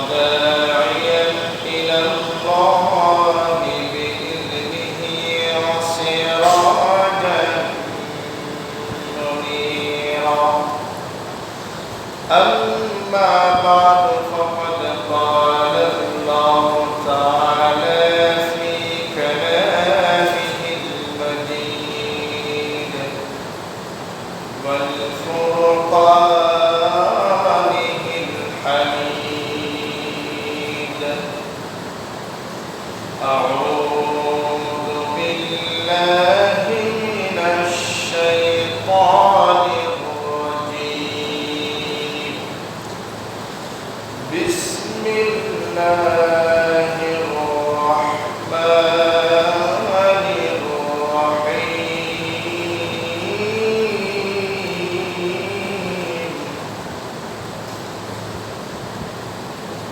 وداعيا إلى الله بإذنه وسراجا منيرا. أما بعد فقد قال الله تعالى في كلامه المجيد والفرقانه الحميد. أعوذ بالله من الشيطان الرجيم. بسم الله الرحمن الرحيم.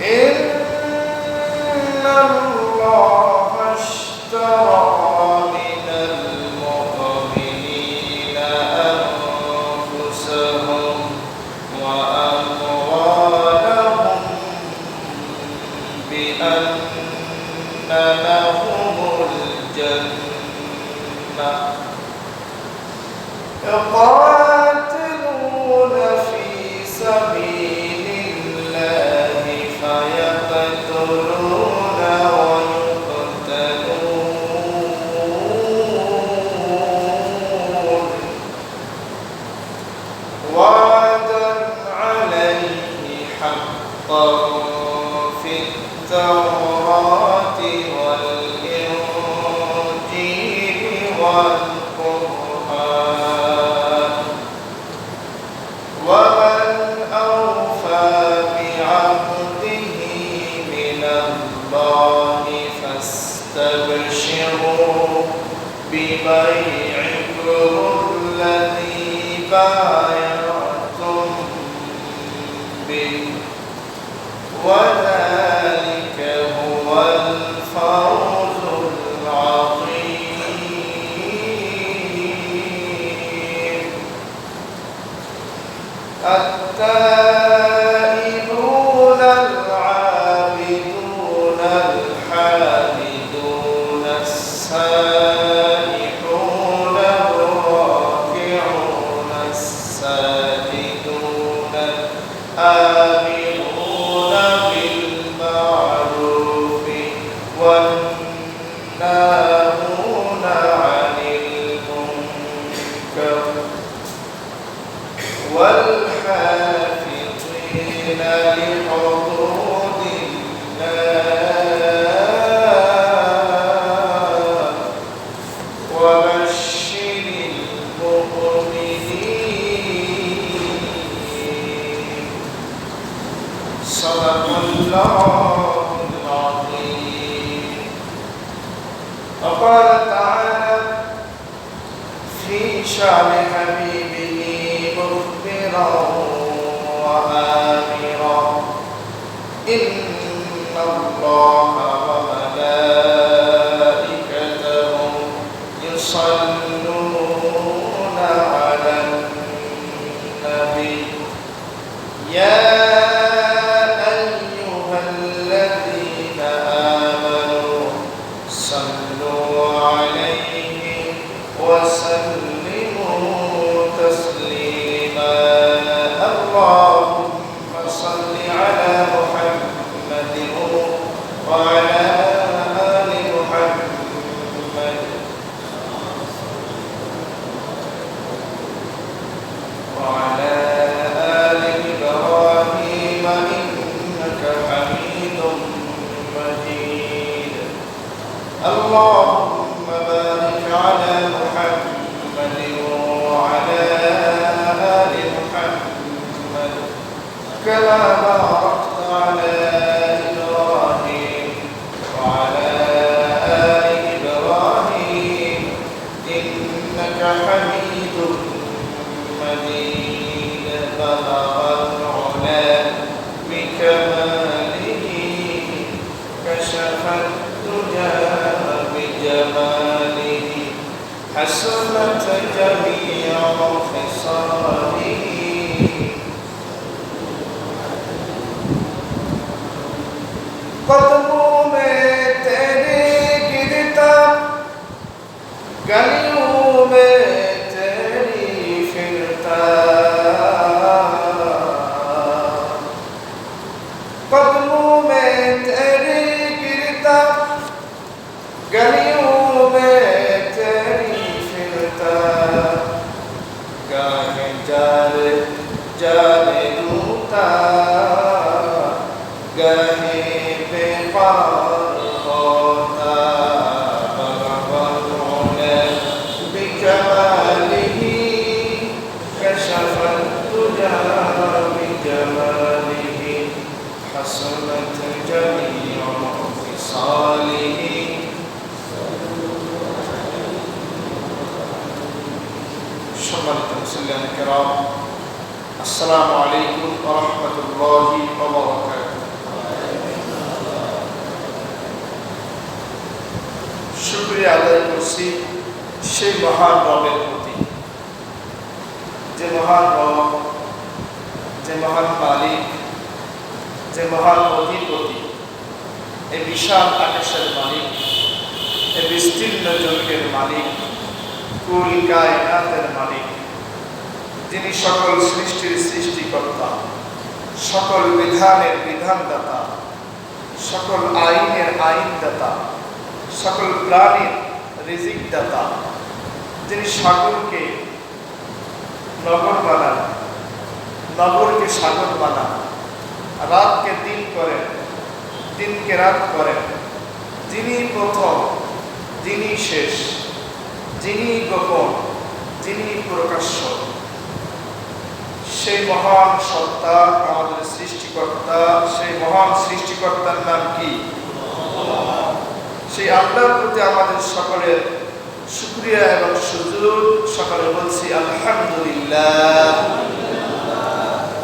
إن الله اشترى من المؤمنين أنفسهم وأموالهم بأن لهم الجنة يقاتلون في سبيل الله فيقتلون ويقتلون وعدا عليه حقا في التوراة والإنجيل والقرآن. ومن أوفى بعهده من الله فاستبشروا ببيعكم الذي بايعتم به وذلك هو الفوز العظيم. التائبون العابدون الحامدون السائحون الراكعون الساجدون الآمرون بالمعروف والناهون عن المنكر والحافظين لحدود الله وبشر المؤمنين. صدق الله العظيم. وقال تعالى في شأن حبيبه مخبرا وآمرا: إن الله وملائكته يصلون على النبي يا أيها الذين آمنوا صلوا عليه وسلموا تسليما. اللهم صل على محمد وعلى آل محمد وعلى آل إبراهيم إنك حميد مجيد. اللهم بارك على محمد وعلى آل محمد كما باركت على إبراهيم وعلى آل إبراهيم إنك حميد مجيد. بلغ العلا بكماله كشف الدجى بجماله حسنت جميع خصاله कदमों में तेरे गिरता, गलियों में तेरी फिरता, कदमों में तेरे गिरता, गलियों में तेरी फिरता, गाहे जारे जाने लूटा, गाहे बेकार होता, बगवने बिजमालिही कशफत तुजा बिजमालिही हसनत जमीअ फिसालिही। সম্মানিত মুসল্লিয়ান কিরাম, আসসালামু আলাইকুম ওয়া রাহমাতুল্লাহি ওয়া বারাকাতুহু। শুকরিয়া আদায় করছি সেই মহান রবের প্রতি, যে মহান রব, যে মহান মালিক, যে মহান অধিপতি, এই বিশাল আকাশের মালিক, এই বিস্তীর্ণ জগতের মালিক, কুল কায়নাতের মালিক, যিনি সকল সৃষ্টির সৃষ্টিকর্তা, সকল বিধানের বিধানদাতা, সকল আইনের আইনদাতা, সকল প্রাণীর রিজিকদাতা, যিনি সাগরকে নগর বানান, নগরকে সাগর বানান, রাতকে দিন করেন, দিনকে রাত করেন, যিনি প্রথম, যিনি শেষ, যিনি গোপন, যিনি প্রকাশ্য, সেই মহান সত্তা, আমাদের সৃষ্টিকর্তা, সেই মহান সৃষ্টিকর্তার নাম কি? সেই আল্লাহর প্রতি আমাদের সকলের শুকরিয়া এবং সুজুদ। সকলে বলছি আলহামদুলিল্লাহ।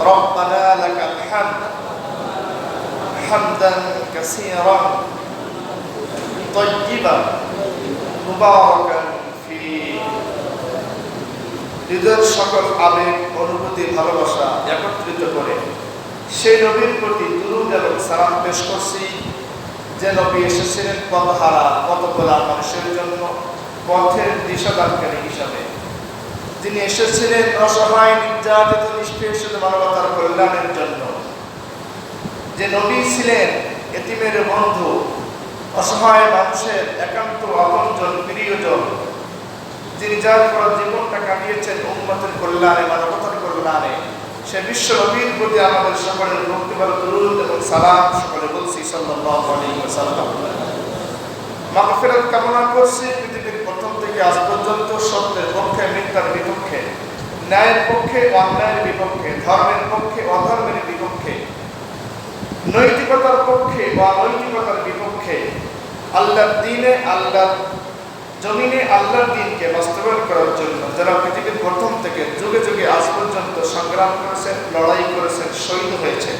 রব্বানা লাকাল হামদ হামদান কাসীরান তাইয়িবান মুবারাকান ফীহি। হৃদয়ের সকল আবেগ, অনুভূতি, ভালোবাসা একত্রিত করে সেই নবীর প্রতি দুরূদ এবং সালাম পেশ করছি, যে নবী এসেছিলেন পথহারা, পথভোলা মানুষের জন্য পথের দিশাদানকারী হিসাবে, যিনি এসেছিলেন অসহায়, নির্যাতিত, নিষ্পেষিত মানবতার কল্যাণের জন্য, যে নবী ছিলেন এতিমের বন্ধু, অসহায় মানুষের একান্ত আপনজন, প্রিয়জন, যিনি যার পর জীবনটা কাটিয়েছেন উম্মতের কল্যাণে, মানবতার কল্যাণে, সে বিশ্ব নবীর প্রতি আমাদের সকলের ভক্তিভরা দুরূদ এবং সালাম। সকলে বলছি সাল্লাল্লাহু আলাইহি ওয়াসাল্লাম। মাগফিরাত কামনা করছি পৃথিবীর প্রথম থেকে আজ পর্যন্ত সত্যের পক্ষে, মিথ্যার বিপক্ষে, ন্যায়ের পক্ষে, অন্যায়ের বিপক্ষে, ধর্মের পক্ষে, অধর্মের বিপক্ষে, নৈতিকতার পক্ষে বা অনৈতিকতার বিপক্ষে, আল্লাহর দ্বীনে, আল্লাহর জমিনে আল্লাহর দ্বীনকে বাস্তবায়ন করার জন্য যারা পৃথিবীর প্রথম থেকে যুগে যুগে আজ পর্যন্ত সংগ্রাম করেছেন, লড়াই করেছেন, শহীদ হয়েছে,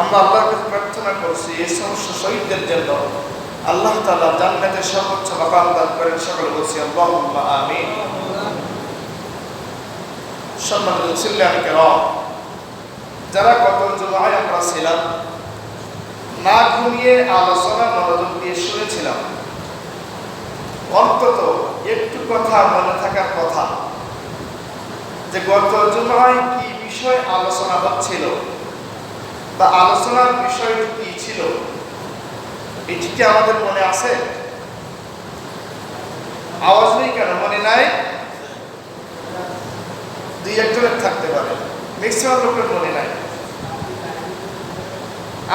আমরা আল্লাহর কাছে প্রার্থনা করছি এই সমস্ত শহীদদের জন্য আল্লাহ তাআলা জান্নাতের সর্বোচ্চ মাকাম দান করেন। সকলে বলছি আল্লাহুম্মা আমিন। সম্মানিত মুসল্লিয়ান কিরাম, যারা গত জুমায় আমরা ছিলাম, না ঘুমিয়ে আলোচনা মনোযোগ দিয়ে শুনেছিলাম, অন্তত একটু কথা মনে থাকার কথা যে গত জুমায় কি বিষয় আলোচনা হচ্ছিল বা আলোচনার বিষয়টি কি ছিল, এটি কি আমাদের মনে আছে? আওয়াজ নেই কেন? মনে নাই? দুই একজনের থাকতে পারে, ম্যাক্সিমাম লোকের মনে নাই।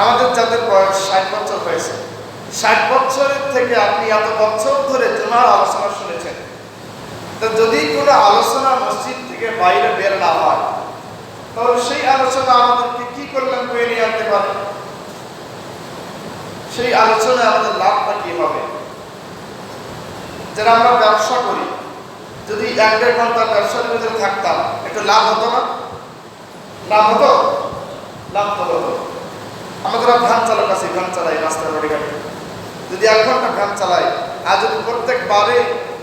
আমাদের যাদের বয়স 60 বছর হয়েছে, 60 বছরের থেকে আপনি এত বছর ধরে জুমার আলোচনা শুনেছেন, তো যদি কোনো আলোচনা মসজিদ থেকে বাইরে বের না হয়, তাহলে সেই আলোচনা আমাদেরকে কি করলেন বয়ে নিয়ে আনতে পারে? সেই আলোচনায় আমাদের লাভটা কি হবে? যারা আমরা ব্যবসা করি, যদি 1-1.5 ঘন্টা ব্যবসার ভিতরে থাকতাম, একটু লাভ হতো না? লাভ হতো? লাভ তো হতো। আমাদের ভ্যান চালক আছে, ভ্যান চালাই রাস্তার রোডে ঘাটে, যদি 1 ঘন্টা ভ্যান চালাই, আর যদি প্রত্যেকবারে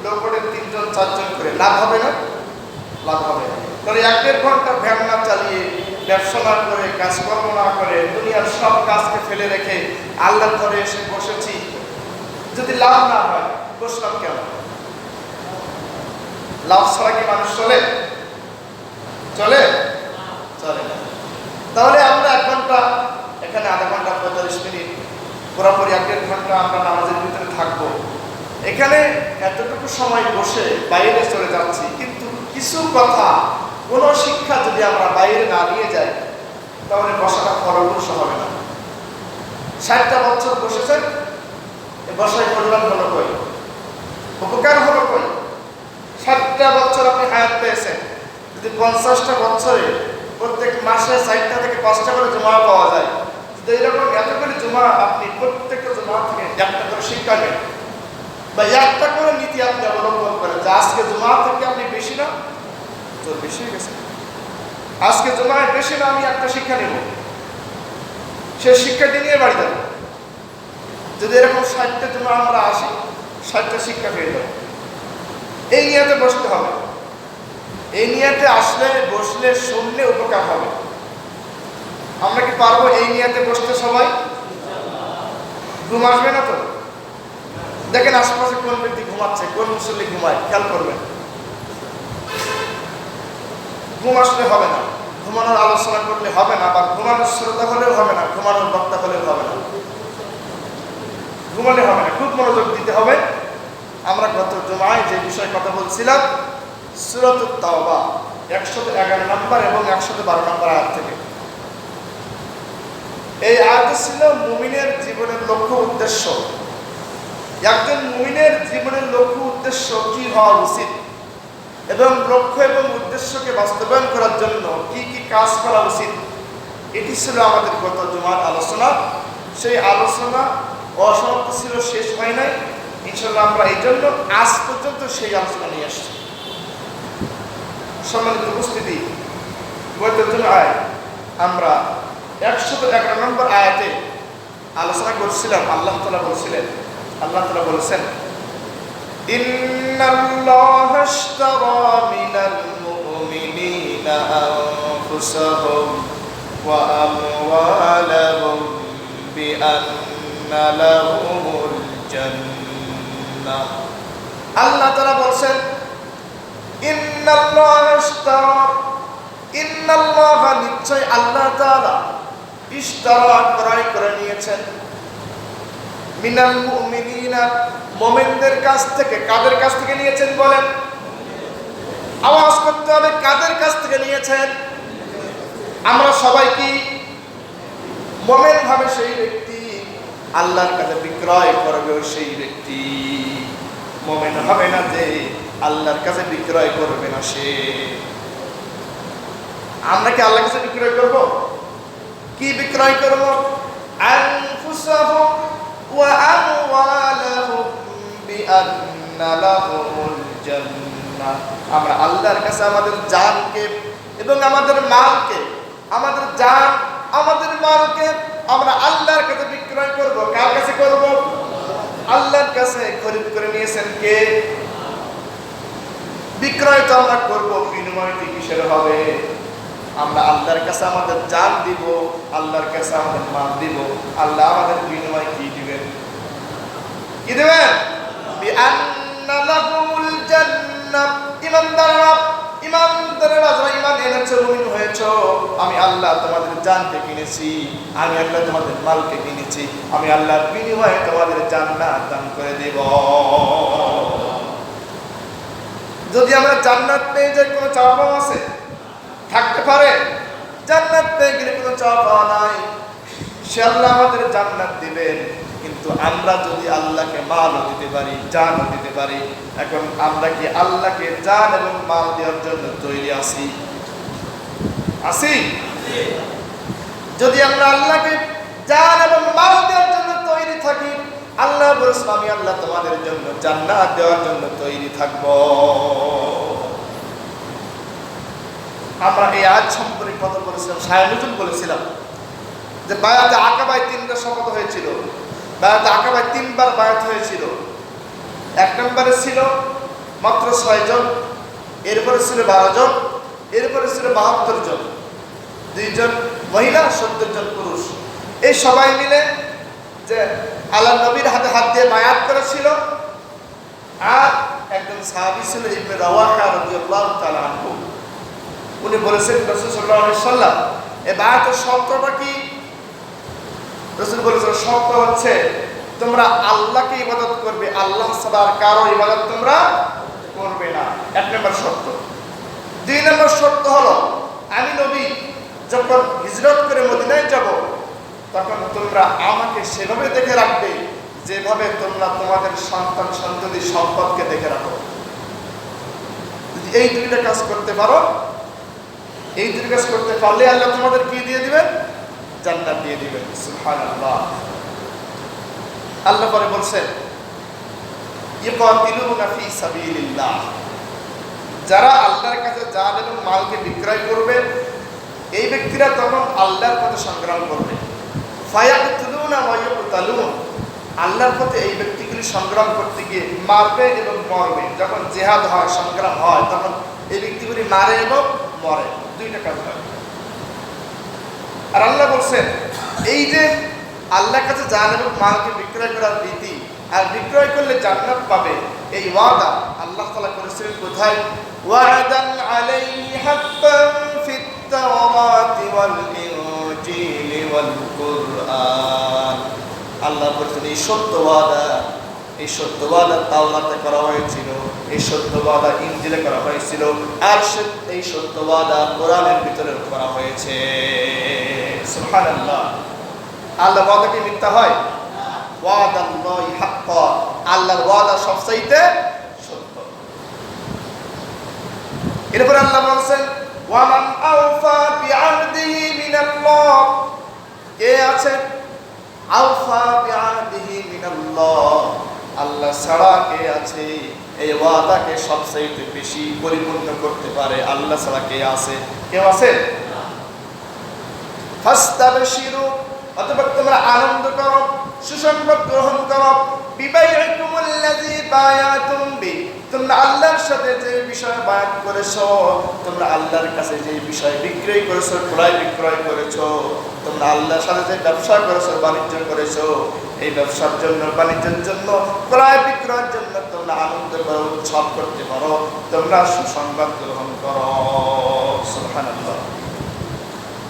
লোকদের 3-4 জন করে, লাভ হবে না? লাভ হবে। তাহলে 1-1.5 ঘন্টা ভ্যান না চালিয়ে ব্যবসা না করে, কাজকর্ম না করে, দুনিয়ার সব কাজকে ফেলে রেখে আল্লাহর ঘরে এসে বসেছি, যদি লাভ না হয় বসলাম কেন? লাভ ছাড়া কি মানুষ চলে? চলে? চলে না। তাহলে আমরা 1 ঘন্টা এখানে, আধা ঘন্টা 45 মিনিট, পুরোপুরি 1-1.5 ঘন্টা আমরা নামাজের ভিতরে থাকবো। এখানে এতটুকু সময় বসে বাইরে চলে যাচ্ছি, কিন্তু কিছু কথা, কোনো শিক্ষা যদি আমরা বাইরে না নিয়ে যাই তাহলে বসাটা ফলপ্রসূ হবে না। 60টা বছর বসেছেন, এ বসায় কল্যাণ হলো কই? উপকার হলো কই? 60টা বছর আপনি হায়াত পেয়েছেন, যদি 50টা বছরে প্রত্যেক মাসে 4টা থেকে 5টা করে জমা পাওয়া যায়, যদি এরকম এতগুলি জমা আপনি প্রত্যেকটা জমা থেকে একটা করে শিক্ষা নেন বা একটা করে নীতি আপনি অবলম্বন করেন, যে আজকে জমা থেকে আপনি বেশি না, তোর বেশি হয়ে গেছে, আজকে জমায় বেশি না, আমি একটা শিক্ষা নেব, সে শিক্ষাটি নিয়ে বাড়ি যাব। যদি এরকম 60টা জমা আমরা আসি, 60টা শিক্ষা পেয়ে যাব। এই নিয়তে বসতে হবে। এই নিয়তে আসলে, বসলে, শুনলে উপকার হবে। আমরা কি পারবো এই নিয়তে বসতে সবাই? ঘুম আসবে না তো? দেখেন আশপাশে কোন ব্যক্তি ঘুমাচ্ছে, কোন মুসল্লি ঘুমায়, খেয়াল করবেন। ঘুম আসলে হবে না, ঘুমানোর আলোচনা করলে হবে না, বা ঘুমানোর শ্রোতা হলেও হবে না, ঘুমানোর বক্তা হলেও হবে না, ঘুমালে হবে না, খুব মনোযোগ দিতে হবে। আমরা গত জুমায় যে বিষয়ে কথা বলছিলাম, সূরাতুত তাওবা 111 নম্বর এবং 112 নম্বর আয়াত থেকে। এই আয়াত ছিল মুমিনের জীবনের লক্ষ্য উদ্দেশ্য। একজন মুমিনের জীবনের লক্ষ্য উদ্দেশ্য কি হওয়া উচিত এবং লক্ষ্য এবং উদ্দেশ্যকে বাস্তবায়ন করার জন্য কি কি কাজ করা উচিত, এটি ছিল আমাদের গত জুমার আলোচনা। সেই আলোচনা অসমাপ্ত ছিল, শেষ হয় নাই। ইনশাআল্লাহ আমরা এই জন্য আজ পর্যন্ত সেই আলোচনা নিয়ে আসছি। সম্মানিত উপস্থিতি, গত জুমায় আমরা 111 নম্বর আয়াতে আলোচনা করছিলাম। আল্লাহ তাআলা বলছিলেন, আল্লাহ তাআলা বলেছেন, ইন্নাল্লাহা আশতারা মিনাল মুমিনিনা আনফুসাহুম ওয়া আমওয়ালাহুম বিআন্না লাহুমুল জান্নাহ। আল্লাহ তাআলা বলেন, ইন্নাল্লাহা আশতারা, ইন্নাল্লাহা নিশ্চয় আল্লাহ তাআলা, ইশতারা ক্রয় করে নিয়েছেন, মিনাল মুমিনিনা মুমিনদের কাছ থেকে। কাদের কাছ থেকে নিয়েছেন বলেন? আওয়াজ করতে হবে, কাদের কাছ থেকে নিয়েছেন? আমরা সবাই কি মুমিন ভাবে সেই ব্যক্তি আল্লাহর কাছে বিক্রয় করবে, সেই ব্যক্তি মুমিন হবে না যে আল্লাহর কাছে বিক্রয় করবে না সে। আমরা কি আল্লাহর কাছে বিক্রয় করব? কি বিক্রয় করব? আনফুসাহুম ওয়া আমওয়ালাহুম বিআন্না লাহুমুল জান্নাহ। আমরা আল্লাহর কাছে আমাদের জানকে এবং আমাদের মালকে, আমাদের জান, আমাদের মালকে আমরা আল্লাহর কাছে বিক্রয় করব। কার কাছে করব? আল্লাহর কাছে। খরিদ করে নিয়েছেন কে? বিক্রয় তো আমরা করব, বিনিময়টি কিসের হবে? আমরা আল্লাহর কাছে আমাদের জান দিব, আল্লাহর কাছে আমাদের মাল দিব। আল্লাহ আমাদের বিনিময় কি দিবেন? কি দিবেন? বিআন্না লাহুমুল জান্নাহ। ইমানদাররা যারা ঈমান এনেছো, মুমিন হয়েছো, আমি আল্লাহ তোমাদের জানকে কিনেছি, আমি আল্লাহ তোমাদের মালকে কিনেছি, আমি আল্লাহর বিনিময়ে তোমাদের জান্নাত দান করে দেব। যদি আমরা জান্নাত পেয়ে যাই, কোনো চাওয়া পাওয়া আছে? থাকতে পারে? জান্নাত পেয়ে গেলে কোনো চাওয়া পাওয়া নাই, সে আল্লাহ আমাদের জান্নাত দিবেন। কিন্তু আমরা যদি আল্লাহকে মালও দিতে পারি, জানও দিতে পারি, এখন আমরা কি আল্লাহকে জান এবং মাল দেওয়ার জন্য তৈরি আছি? আছি? যদি আমরা আল্লাহকে জান এবং মাল দেওয়ার জন্য তৈরি থাকি, আল্লাহ বলেছেন, আমি আল্লাহ তোমাদের জন্য জান্নাত দেওয়ার জন্য তৈরি থাকব। আমরা এই আয়াত সম্পর্কে কথা বলেছিলাম, শায়নুজুল বলেছিলাম যে বায়াতে আকাবায় 3টা শপথ হয়েছিল। বায়াতে আকাবায় 3বার বায়াত হয়েছিল। 1 নম্বরে ছিল মাত্র 6 জন, এরপরে ছিল 12 জন, এরপরে ছিল 72 জন। 2 জন মহিলা 70 জন পুরুষ, এই সবাই মিলে যে আল্লাহ নবীর হাতে হাত দিয়ে বায়াত করেছিল। আর একজন সাহাবী ছিল ইবনে রাওয়াহা রাদিয়াল্লাহু তাআলা আনহু, উনি বলেছেন রাসূল সাল্লাল্লাহু আলাইহি ওয়াসাল্লাম এই বায়াতের শর্তটা কি? রাসূল বলেছেন শর্ত হচ্ছে তোমরা আল্লাহকে ইবাদত করবে, আল্লাহ ছাড়া আর কারো ইবাদত তোমরা করবে না, 1 নম্বর শর্ত। 2 নম্বর শর্ত হলো আমি নবী যখন হিজরত করে মদিনায় যাব তখন তোমরা আমাকে সেভাবে দেখে রাখবে যেভাবে তোমরা তোমাদের সন্তান সন্ততি সম্পদকে দেখে রাখো। যদি এই 2টা কাজ করতে পারো, এই 2টা কাজ করতে পারলে আল্লাহ তোমাদের কি দিয়ে দিবেন? জান্নাত দিয়ে দিবেন। সুবহানাল্লাহ। আল্লাহ পরে বলছেন ইকাতিলুনা ফি সাবিলিল্লাহ, যারা আল্লাহর কাছে জান এবং মালকে বিক্রয় করবে এই ব্যক্তিরা তখন আল্লাহর পথে সংগ্রাম করবে। ফায়াকতুলুনা ওয়া ইউকতালুন, আল্লাহর পথে এই ব্যক্তিগুলি সংগ্রাম করতে গিয়ে মারবে এবং মরবে। যখন জিহাদ হয়, সংগ্রাম হয়, তখন এই ব্যক্তিগুলি মারে এবং মরে, 2টা কাজ হয়। আর আল্লাহ বলছেন এই যে আল্লাহর কাছে জান এবং মালকে বিক্রয় করার রীতি, আর বিক্রয় করলে জান্নাত পাবে, এই ওয়াদা আল্লাহ তাআলা করেছিলেন কোথায়? ওয়াদান আলাইহি হাক্কান ফিত তাওরাতি ওয়াল ইনজিলি ওয়াল কুরআন। আল্লাহ বলেছেন এই সত্য ওয়াদা তাওরাতে করা হয়েছিল, এই সত্য ওয়াদা ইনজিলে করা হয়েছিল, আর এই সত্য ওয়াদা কোরআনের ভিতরে করা হয়েছে। সুবহানাল্লাহ। আল্লাহ ওয়াদা কি মিথ্যা হয়? ওয়াদাল্লাহি হাক্কা, আল্লাহর ওয়াদা সবচাইতে সত্য। এরপর আল্লাহ বলেন ওয়া মান আওফা বিআহদিহি মিনাল্লাহ, কে আছে আওফা বিআহদিহি মিনাল্লাহ, আল্লাহ ছাড়া কে আছে এই ওয়াদাকে সবচাইতে বেশি পরিপূর্ণ করতে পারে? আল্লাহ ছাড়া কে আছে? কেউ আছে? ফাস্তাবশিরু, অতঃপর তোমরা আনন্দ করো, সুসংবাদ গ্রহণ করো। বিবাইকুমুল্লাযী বায়াতুম বি, তোমরা আল্লাহর সাথে যে বিষয়ে বায়াত করেছো, তোমরা আল্লাহর কাছে যে বিষয় বিক্রয় করেছো, ক্রয় বিক্রয় করেছো, তোমরা আল্লাহর সাথে যে ব্যবসা করেছো, বাণিজ্য করেছো, এই ব্যবসার জন্য, বাণিজ্যের জন্য, ক্রয় বিক্রয়ের জন্য তোমরা আনন্দ করো, উৎসব করতে পারো, তোমরা সুসংবাদ গ্রহণ করো। সুবহানাল্লাহ।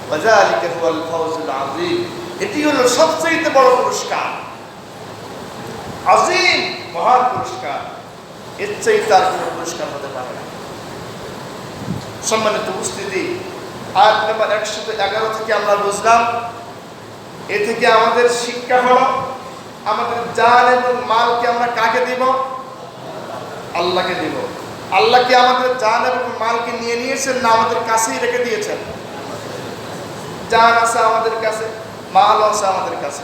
ওয়াযালিকা হুয়াল ফাওজুল আযীম, এটি হলো সবচেয়ে বড় পুরস্কার, আযীম, মহান পুরস্কার। এর চাইতে আর কোনো পুরস্কার হতে পারে না। সম্মানিত উপস্থিতি, আয়াত নম্বর 111 থেকে আমরা বুঝলাম, এ থেকে আমাদের শিক্ষা হলো আমাদের জান এবং মালকে আমরা কাকে দিব? আল্লাহকে দিব। আল্লাহ কি আমাদের জান এবং মালকে নিয়ে নিয়েছেন না আমাদের কাছেই রেখে দিয়েছেন? জান আছে আমাদের কাছে, মাল আছে আমাদের কাছে,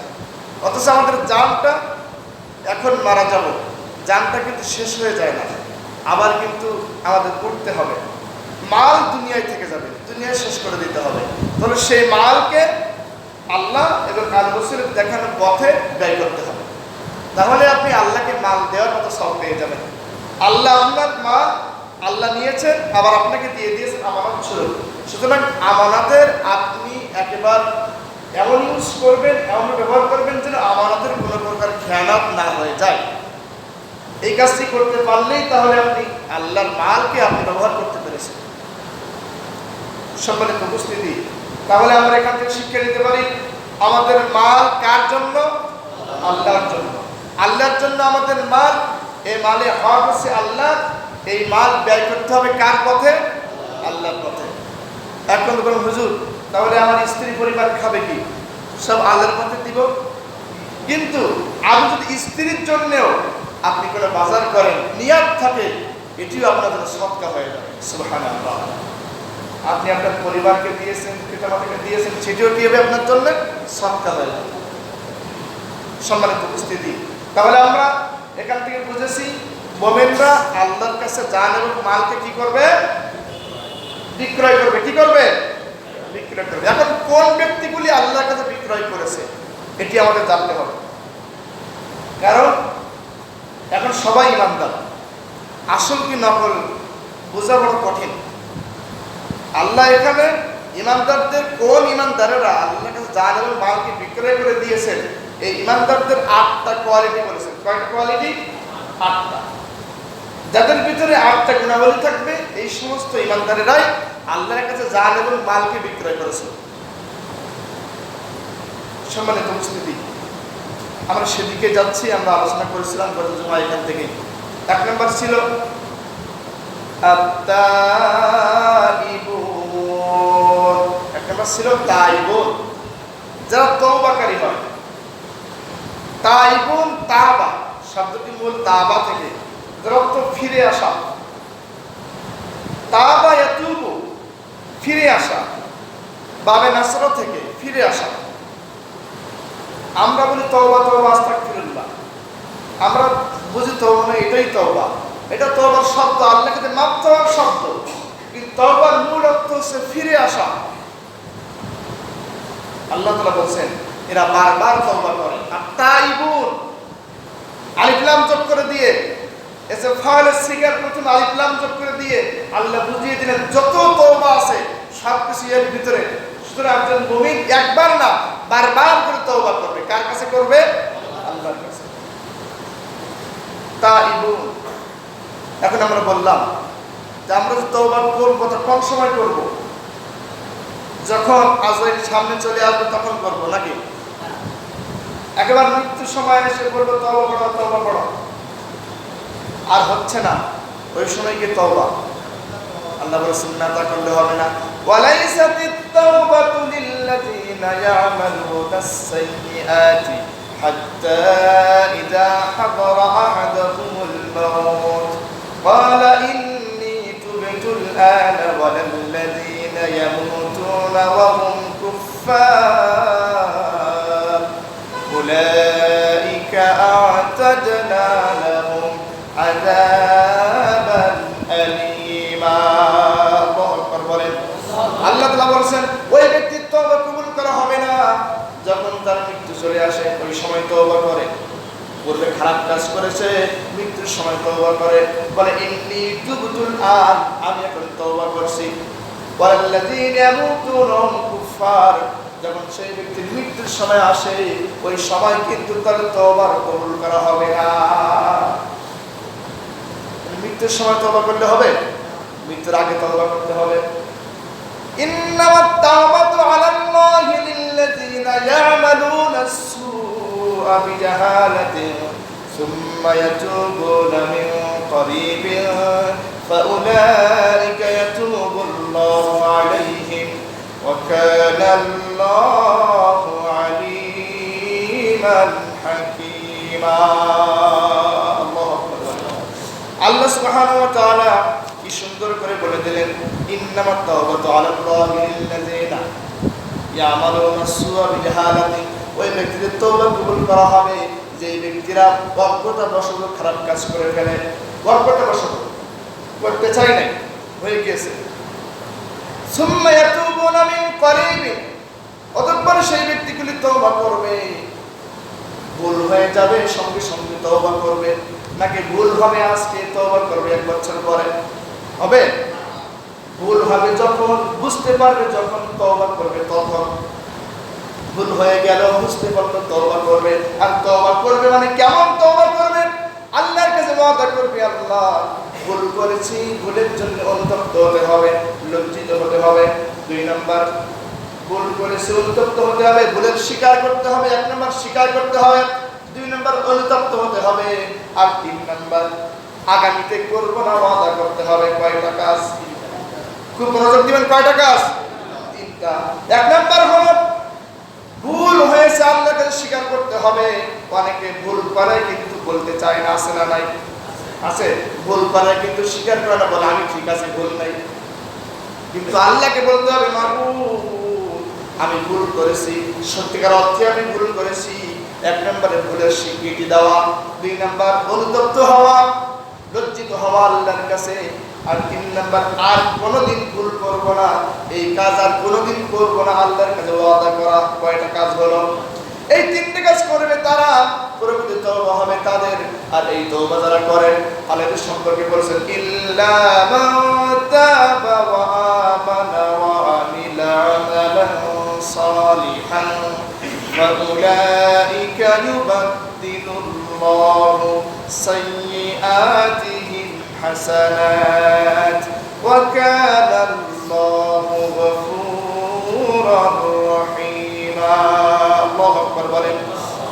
অথচ আমাদের জানটা এখন মারা যাব, জানটা কিন্তু শেষ হয়ে যায় না, আবার কিন্তু আমাদের করতে হবে। মাল দুনিয়ায় থেকে যাবে, দুনিয়ায় শেষ করে দিতে হবে। তাহলে সেই মালকে আল্লাহ এবং আল্লাহর রাসূলের দেখানোর পথে ব্যয় করতে হবে, তাহলে আপনি আল্লাহকে মাল দেওয়ার মতো সব পেয়ে যাবেন। আল্লাহ আপনার মাল আল্লাহ নিয়েছেন, আবার আপনাকে দিয়ে দিয়েছেন আমানত স্বরূপ। সুতরাং আমানতের আপনি একেবারে এমন ইউজ করবেন, এমন ব্যবহার করবেন যেন আমানতের কোনো প্রকার খেয়ানত না হয়ে যায়। এই কাজটি করতে পারলেই তাহলে আপনি আল্লাহর মালকে আপনি ব্যবহার করতে পেরেছেন। সম্মানিত উপস্থিতি, তাহলে আমরা এখান থেকে শিক্ষা নিতে পারি আমাদের মাল কার জন্য? আল্লাহর জন্য। আল্লাহর জন্য আমাদের মাল, এই মালে হক হচ্ছে আল্লাহ, এই মাল ব্যয় করতে হবে কার পথে? আল্লাহর পথে। এখন বলুন হুজুর, তাহলে আমার স্ত্রী পরিবার খাবে কি? সব আল্লাহর পথে দিব। কিন্তু আপনি যদি স্ত্রীর জন্যও আপনি কোনো বাজার করেন, নিয়াত থাকে, এটিও আপনার জন্য সদকা হয়ে যাবে। সুবহানাল্লাহ। আপনি আপনার পরিবারকে দিয়েছেন, পিতামাতাকে দিয়েছেন, সেটিও কি হবে আপনার জন্য? সদকা হয়ে যাবে। সম্মানিত উপস্থিতি, তাহলে আমরা এখান থেকে বুঝেছি মুমিনরা আল্লাহর কাছে জান এবং মালকে কি করবে? বিক্রয় করবে। কি করবে? বিক্রয় করবে। এখন কোন ব্যক্তিগুলি আল্লাহর কাছে বিক্রয় করেছে এটি আমাদের জানতে হবে, কারণ এখন সবাই ইমানদার, আসল কি নকল বোঝা বড় কঠিন। আল্লাহ এখানে ইমানদারদের কোন ইমানদারেরা আল্লাহর কাছে জান এবং মালকে বিক্রয় করে দিয়েছেন, এই ইমানদারদের 8টা কোয়ালিটি বলেছেন। কয়টা কোয়ালিটি? 8টা। যাদের ভিতরে 8টা গুণাবলী থাকবে, এই সমস্ত ইমানদারেরাই আল্লাহর কাছে জান এবং মালকে বিক্রয় করেছে। সম্মানিত উপস্থিতি, আমরা সেদিকে যাচ্ছি। আমরা আলোচনা করেছিলাম গত জুমা এখান থেকে। 1 নম্বর ছিল আত-তাইবুন। 1 নম্বর ছিল তাইবুন, যারা তওবাকারী হয়। তাইবুন, তাওবা শব্দটি মূল তাওবা থেকে, যার অর্থ ফিরে আসা। তাওবা ইয়াতুবু, ফিরে আসা, বাবে নাসরা থেকে ফিরে আসা। আমরা বলি তওবা তওবা আস্তাগফিরুল্লাহ, আমরা বুঝি তওবা মানে এটাই তওবা। এটা তওবার শব্দ, আল্লাহর কাছে মাফ চাওয়ার শব্দ। কিন্তু তওবার মূল অর্থ হচ্ছে ফিরে আসা। আল্লাহ তাআলা বলেন এরা বারবার তওবা করে। আর তাইবুন, আলিফ লাম যোগ করে দিয়ে, এসে ফাইলের সিগার প্রথম আলিফ লাম যোগ করে দিয়ে আল্লাহ বুঝিয়ে দিলেন যত তওবা আছে সব কিছু এর ভিতরে। সুতরাং একজন মুমিন একবার না বারবার করে তওবা করবে। কার কাছে করবে? আল্লাহর কাছে। তাইবুন। এখন আমরা বললাম যে আমরা যে তওবা করব তা কোন সময় করব? যখন আজরাইল সামনে চলে আসবে তখন করব নাকি? একেবারে মৃত্যুর সময় এসে বলবো তওবা করো তওবা করো, আর হচ্ছে না, ওই সময় কি তওবা? আল্লাহ বলেছেন না, তা করলে হবে না। ওয়ালাইসাতিত তাওবাতু লিল্লাযিনা ইয়ামালুনাস সাইয়্যাতি হাত্তা ইযা হাদারা আহাদাহুমুল মাউত ক্বালা ইন্নী তুবতুল আনা ওয়ালাল্লাযিনা ইয়ামুতুনা ওয়া হুম কুফফার উলাইকা আ'তাদনা লাহুম আযাবান আলীমা। আল্লাহ তাআলা বলেন ওই ব্যক্তির তওবা কবুল করা হবে না যখন তার মৃত্যু চলে আসে, ওই সময় তওবা করে। পূর্বে খারাপ কাজ করেছে, মৃত্যুর সময় তওবা করে, বলে ইন্নী তুবতুল আন, আমি এখন তওবা করছি। ওয়াল্লাযীনা ইয়ামুতুনা হুম কুফফার, যখন সেই ব্যক্তির মৃত্যুর সময় আসে ওই সময় কিন্তু তার তওবা কবুল করা হবে না। মৃত্যুর সময় তওবা করলে হবে? মৃত্যুর আগে তওবা করতে হবে। ইন্নামাত তাওবাতু আলাল্লাহি লিল্লাযীনা ইয়ামালুনা আস-সুআ বিজাহালাতিন সুম্মা ইয়াতুবুনা মিন করিবিন ফাউলাইকা ইয়াতুবুল্লাহু আলাইহিম ওয়া কানা আল্লাহু আলীমান হাকীমা। আল্লাহ সুবহানাহু ওয়া তাআলা কি সুন্দর করে বলে দিলেন, ইন্নামাত তাওবাতু আলাল্লাহি লিল্লাযিনা ইয়ামালুনা আস-সুআ বিজাহালাতিন, ওই ব্যক্তিদের তওবা কবুল করা হবে যে ব্যক্তিরা অজ্ঞতাবশত খারাপ কাজ করে ফেলে। অজ্ঞতাবশত করতে চাই নাই, হয়ে গিয়েছে। সুম্মা ইয়াতুবুনা মিন করিবিন, অতঃপর সেই ব্যক্তিগুলি তওবা করবে। ভুল হয়ে যাবে সঙ্গে সঙ্গে তওবা করবে, নাকি ভুল হবে আজকে তওবা করবে 1 বছর পরে? হবে? ভুল হবে যখন বুঝতে পারবে, যখন তওবা করবে তখন। ভুল হয়ে গেল, বুঝতে পারলো, তওবা করবে। আর তওবা করবে মানে কেমন তওবা করবে? আল্লাহর কাছে ওয়াদা করবে, আল্লাহ ভুল করেছি, ভুলের জন্য অনুতপ্ত হতে হবে, লজ্জিত হতে হবে। 2 নম্বর, ভুল করেছি অনুতপ্ত হতে হবে, ভুলের স্বীকার করতে হবে। 1 নম্বর স্বীকার করতে হবে, 2 নম্বর অনুতপ্ত হতে হবে, আর 3 নম্বর আগামীতে করব না ওয়াদা করতে হবে। কয়টা কাজ? খুব মনোযোগ দিবেন। কয়টা কাজ? 3টা। 1 নম্বর হলো ভুল হয়েছে, আল্লাহর কাছে স্বীকার করতে হবে। অনেকে ভুল করে কিন্তু বলতে চায় না, আছে না নাই? আছে। ভুল করে কিন্তু স্বীকার করে না, বলে আমি ঠিক আছে, ভুল নাই। কিন্তু আল্লাহকে বলতে হবে, মাবুদ আমি ভুল করেছি, সত্যিকার অর্থে আমি ভুল করেছি। 1 নম্বরে ভুলের স্বীকৃতি দেওয়া, 2 নম্বর অনুতপ্ত হওয়া, লজ্জিত হওয়া আল্লাহর কাছে, আর 3 নম্বর আর কোনোদিন ভুল করব না, এই কাজ আর কোনোদিন করব না, আল্লাহর কাছে ওয়াদা করা। কয়টা কাজ হলো? এই 3টে কাজ করবে তারা, প্রকৃত তওবা হবে তাদের। আর এই তওবা যারা করে আল্লাহ সম্পর্কে বলেছেন, ইল্লা মান তাবা ওয়া আমানা ওয়া আমিলা فأولئك يبدل الله سيئاتهم حسنات وكان الله غفورا رحيما الله أكبر বলেন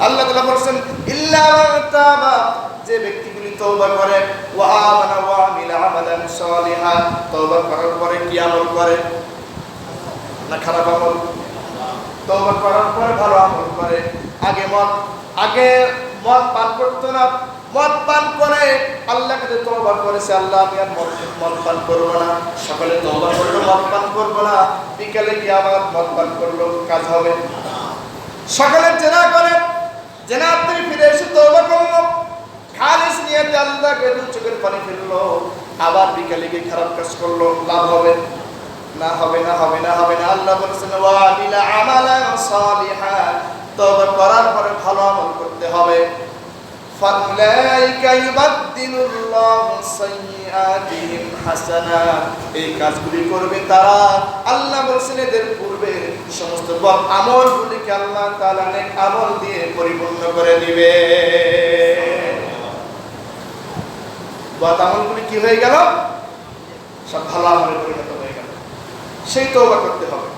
আল্লাহ তাআলা বলেন ইল্লা মান তাবা যে ব্যক্তিগুলি তওবা করে ওয়া আমানা ওয়া আমিলা আমালান সালিহা তওবা করার পরে কি আমল করে না খারাপ আমল তওবা করার পরে ভালো আমল করে আগে মদ পান করতো না মদ পান করে আল্লাহকে যে তওবা করেছে আল্লাহ আমি আর মদ পান করব না সকালে তওবা করলো মদ পান করব না বিকালে গিয়ে আবার মদ পান করলো কাজ হবে সকালে জেনা করে জেনা থেকে ফিরে এসে তওবা করলো খালিস নিয়তে আল্লাহকে দু চোখের পানি ফেললো আবার বিকালে গিয়ে খারাপ কাজ করলো লাভ হবে না হবে না হবে না হবে না আল্লাহ বলেছেন ওয়া আমিলা আমালান সালিহা তওবা করার পরে ভালো আমল করতে হবে ফাউলাইকা ইউবাদদিলুল্লাহু সাইয়্যাতিহিম হাসানাত এই কাজগুলি করবে তারা আল্লাহ বলেছেন এদের পূর্বে সমস্ত বদ আমলগুলিকে আল্লাহ তাআলা নেক আমল দিয়ে পরিপূর্ণ করে দিবে বদ আমলগুলি কি হয়ে গেল সব ভালো আমলে পরিণত হয়ে গেল সেই তওবা করতে হবে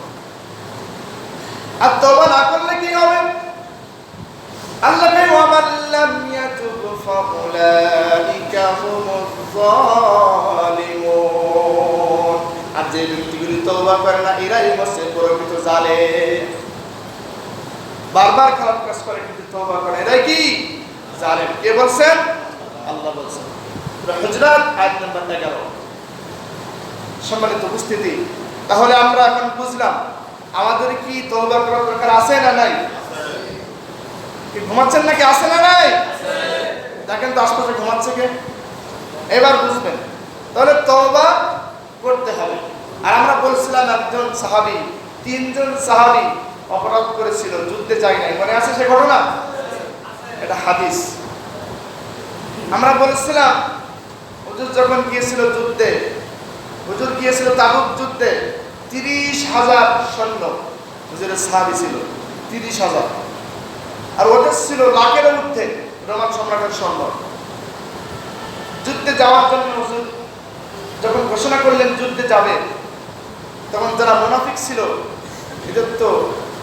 আর তওবা না করলে কি হবে আল্লাহ কে ওয়া মান লাম ইয়াতুব ফাউলাইকা হুমুজ জালিমুন আর যে ব্যক্তিগুলি তওবা করে না এরাই হচ্ছে প্রকৃত জালেম বারবার খারাপ কাজ করে কিন্তু তওবা করে এরাই কি জালেম কে বলছেন আল্লাহ বলছেন হুজরাত আয়াত নাম্বার 11 সম্মানিত উপস্থিতি তাহলে আমরা এখন বুঝলাম আমাদের কি তওবা করার দরকার আছে না নাই কি ঘুমাচ্ছেন নাকি আছে না নাই দেখেন তো আশপাশে ঘুমাচ্ছে কে এবার বুঝবেন তাহলে তওবা করতে হবে আর আমরা বলছিলাম একজন সাহাবী তিনজন সাহাবী অপরাধ করেছিল যুদ্ধে যায় নাই মনে আছে সে ঘটনা এটা হাদিস আমরা বলছিলাম হুজুর যখন গিয়েছিল যুদ্ধে হুজুর গিয়েছিল তাবুক যুদ্ধে 30,000 সৈন্য হুজুরের সাহাবী ছিল 30,000 আর ওদের ছিল লাখের ঊর্ধ্বে রোমান সম্রাটের সৈন্য যুদ্ধে যাওয়ার জন্য হুজুর যখন ঘোষণা করলেন যুদ্ধে যাবে তখন যারা মুনাফিক ছিল এদের তো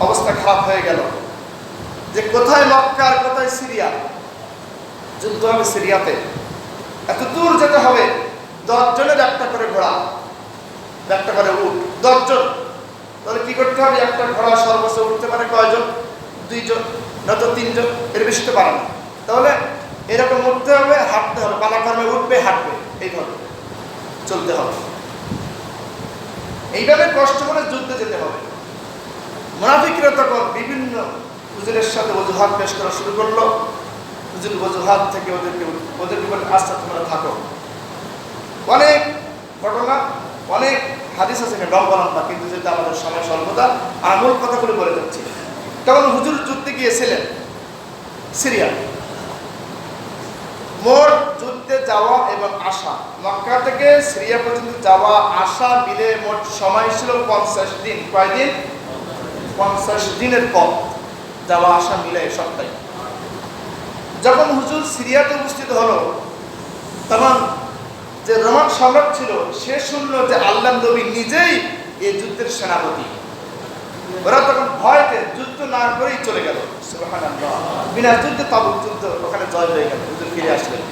অবস্থা খারাপ হয়ে গেল যে কোথায় মক্কা আর কোথায় সিরিয়া যুদ্ধ হবে সিরিয়াতে এত দূর যেতে হবে 10 জনের একটা করে ঘোড়া একটা করে উট 10 জন তাহলে কি করতে হবে একটা ঘোড়া সর্বোচ্চ উঠতে পারে কয়জন 2 জন নয়তো 3 জন এর বেশি তো পারে না তাহলে এরকম উঠতে হবে হাঁটতে হবে পালাক্রমে উঠবে হাঁটবে এইভাবে চলতে হবে এইভাবে কষ্ট করে যুদ্ধে যেতে হবে মুনাফিকরা তখন বিভিন্ন হুজুরের সাথে ওজুহাত পেশ করা শুরু করলো হুজুর ওজুহাত থেকে ওদেরকে বলে আচ্ছা তোমরা থাকো অনেক ঘটনা অনেক হাদিস আছে লম্বা লম্বা কিন্তু যেটা আমাদের সময় স্বল্পতা আমূল কথাগুলো বলে যাচ্ছি তখন হুজুর যুদ্ধে গিয়েছিলেন সিরিয়া মোট যুদ্ধে যাওয়া এবং আসা মক্কা থেকে সিরিয়া পর্যন্ত যাওয়া আসা মিলে মোট সময় ছিল 50 দিন কয়দিন 50 দিনের পথ যাওয়া আসা মিলে সবটাই যখন হুজুর সিরিয়াতে উপস্থিত হলো তখন যে রোমান সম্রাট ছিল সে শুনলো যে আল্লাহর নবী নিজেই এই যুদ্ধের সেনাপতি ওরা তখন ভয়তে যুদ্ধ না করেই চলে গেল সুবহানাল্লাহ বিনা যুদ্ধে তাবুক যুদ্ধ ওখানে জয় হয়ে গেল হুজুর ফিরে আসলেন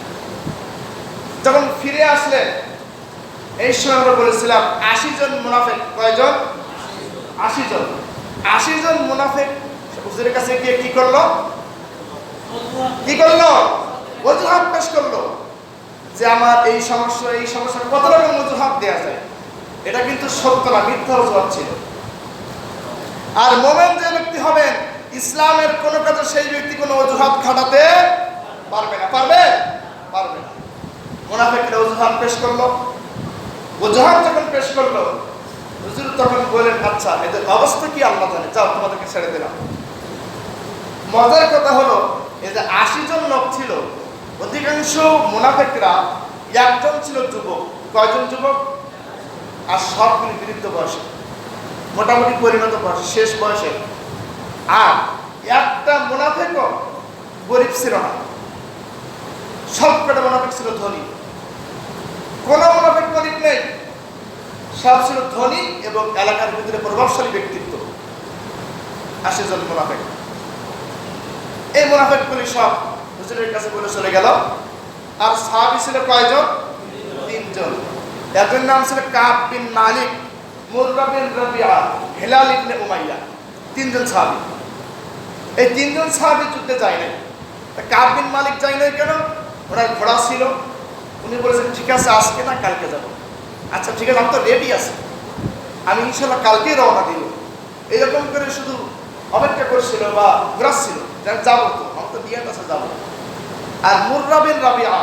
যখন ফিরে আসলেন এই সময় আমরা বলেছিলাম 80 জন মুনাফিক কয়জন 80 জন মুনাফিক হুজুরের কাছে গিয়ে কি করলো ওজুহাত পেশ করলো যে আমার এই সমস্যা কত রকম ওজুহাত দেয়া যায় এটা কিন্তু সত্য না মিথ্যা অজুহাত ছিল আর মুমিন যে ব্যক্তি হবেন ইসলামের কোন কাজে সেই ব্যক্তি কোনো অজুহাত খাটাতে পারবে না মুনাফিকরা অজুহাত পেশ করলো অজুহাত যখন পেশ করলো হুজুর তখন বলেন আচ্ছা এদের অবস্থা কি আল্লাহ জানে যাও তোমাদেরকে ছেড়ে দিলাম মজার কথা হলো এই যে 80 জন লোক ছিল অধিকাংশ মুনাফিকরা একজন ছিল যুবক কয়জন যুবক আর সবগুলি বৃদ্ধ বয়সে মোটামুটি পরিণত বয়সে শেষ বয়সে আর একটা মুনাফিকও গরিব ছিল না, সবকটা মুনাফিক ছিল ধনী। কোন মুনাফিক গরিব নেই, সব ছিল ধনী এবং এলাকার ভিতরে প্রভাবশালী ব্যক্তিত্ব। 80 জন মুনাফিক। এই মুনাফিকগুলি সব হুজুরের কাছে বলে চলে গেল। আর সাহাবী ছিল কয়জন? 3 জন। একজন নাম ছিল কাব বিন মালিক, মুররা বিন রাবিআ, হিলাল ইবনে উমাইয়া। 3 জন সাহাবী। এই 3 জন সাহাবী যুদ্ধে যায় নাই। কাব বিন মালিক যায় নাই কেন? ওনার ঘোড়া ছিল। উনি বলেছেন ঠিক আছে আজকে না কালকে যাব। আচ্ছা ঠিক আছে, আমি তো রেডি আছি, আমি ইনশাল্লাহ কালকেই রওনা দিব। এইরকম করে শুধু অপেক্ষা করছিল বা ঘোরাচ্ছিল যে যাবো, তো আমার তো বিয়ের কাছে যাবো। আর মুররা বিন রাবিআ,